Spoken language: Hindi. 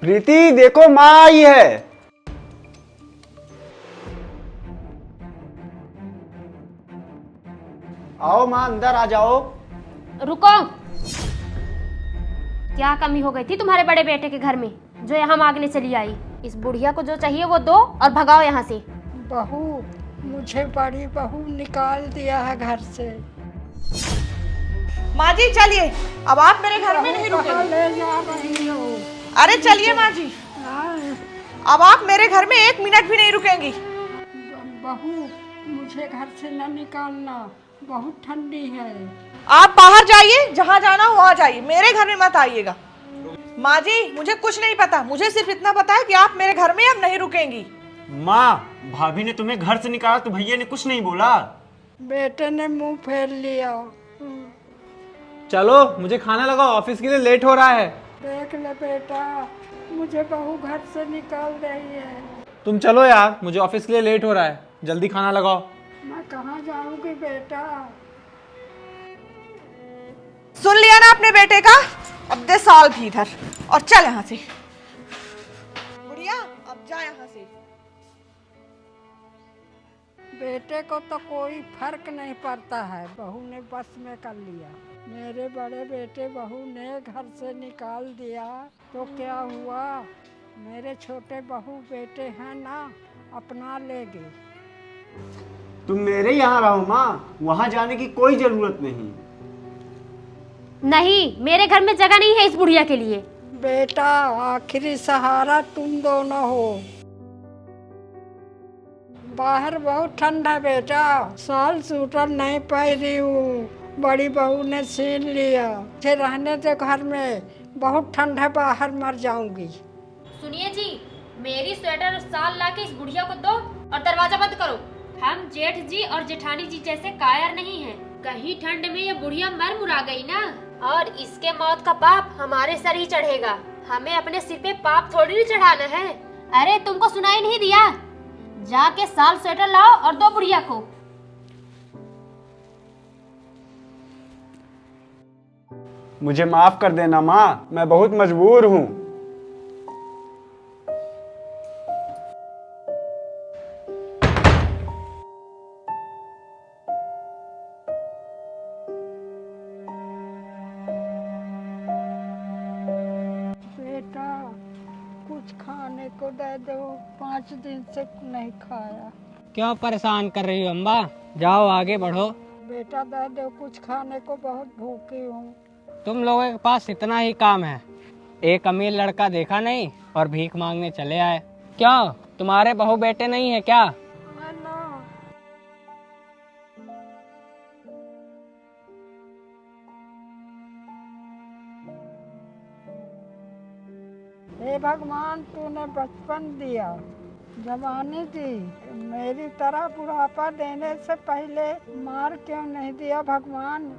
प्रीति देखो माँ आई है। आओ माँ अंदर आ जाओ। रुको, क्या कमी हो गई थी तुम्हारे बड़े बेटे के घर में जो यहाँ मांगने चली आई? इस बुढ़िया को जो चाहिए वो दो और भगाओ यहाँ से। बहू, मुझे बड़ी बहू निकाल दिया है घर से। माँ जी चलिए, अब आप मेरे घर में नहीं कहाँ रुकेंगे। ले जा रही हो? अरे चलिए माँ जी, हाँ, अब आप मेरे घर में 1 मिनट भी नहीं रुकेंगी। बहू, मुझे घर से न निकालना, बहुत ठंडी है। आप बाहर जाइए, जहाँ जाना हो वहाँ जाइए, मेरे घर में मत आइएगा। माँ जी मुझे कुछ नहीं पता, मुझे सिर्फ इतना पता है कि आप मेरे घर में अब नहीं रुकेंगी। माँ, भाभी ने तुम्हें घर से निकाला तो भैया ने कुछ नहीं बोला। बेटे ने मुंह फेर लिया। चलो मुझे खाना लगाओ, ऑफिस के लिए लेट हो रहा है। देख ले बेटा, मुझे बहू घर से निकाल रही है। तुम चलो यार, मुझे ऑफिस के लिए लेट हो रहा है, जल्दी खाना लगाओ। मैं कहाँ जाऊंगी बेटा? सुन लिया ना अपने बेटे का, अब दे साल भी इधर और चल यहाँ से। बुढ़िया अब जा यहाँ से। बेटे को तो कोई फर्क नहीं पड़ता है, बहू ने बस में कर लिया। मेरे बड़े बेटे बहू ने घर से निकाल दिया तो क्या हुआ? मेरे छोटे बहू बेटे हैं ना, अपना लेंगे। तुम मेरे यहाँ रहो माँ, वहाँ जाने की कोई जरूरत नहीं। नहीं, मेरे घर में जगह नहीं है इस बुढ़िया के लिए। बेटा, आखिरी सहारा तुम दोनों हो। बाहर बहुत ठंडा है बेटा, साल स्वेटर नहीं पहनी हूँ, बड़ी बहू ने छीन लिया। मुझे रहने दे घर में, बहुत ठंड है, बाहर मर जाऊंगी। सुनिए जी, मेरी स्वेटर और साल लाके इस बुढ़िया को दो और दरवाजा बंद करो। हम जेठ जी और जेठानी जी जैसे कायर नहीं हैं। कहीं ठंड में ये बुढ़िया मर मुरा गई ना, और इसके मौत का पाप हमारे सर ही चढ़ेगा। हमें अपने सिर पे पाप थोड़ी नहीं चढ़ाना है। अरे तुमको सुनाई नहीं दिया? जाके साल स्वेटर लाओ और दो बुढ़िया को। मुझे माफ कर देना माँ, मैं बहुत मजबूर हूँ। बेटा, कुछ खाने को दे दो, 5 दिन से नहीं खाया। क्यों परेशान कर रही हो अम्बा? जाओ आगे बढ़ो। बेटा दे दो कुछ खाने को, बहुत भूखी हूँ। तुम लोगों के पास इतना ही काम है, एक अमीर लड़का देखा नहीं और भीख मांगने चले आए। क्यों, तुम्हारे बहू बेटे नहीं है क्या? हे भगवान, तूने बचपन दिया, जवानी दी, मेरी तरह बुढ़ापा देने से पहले मार क्यों नहीं दिया भगवान?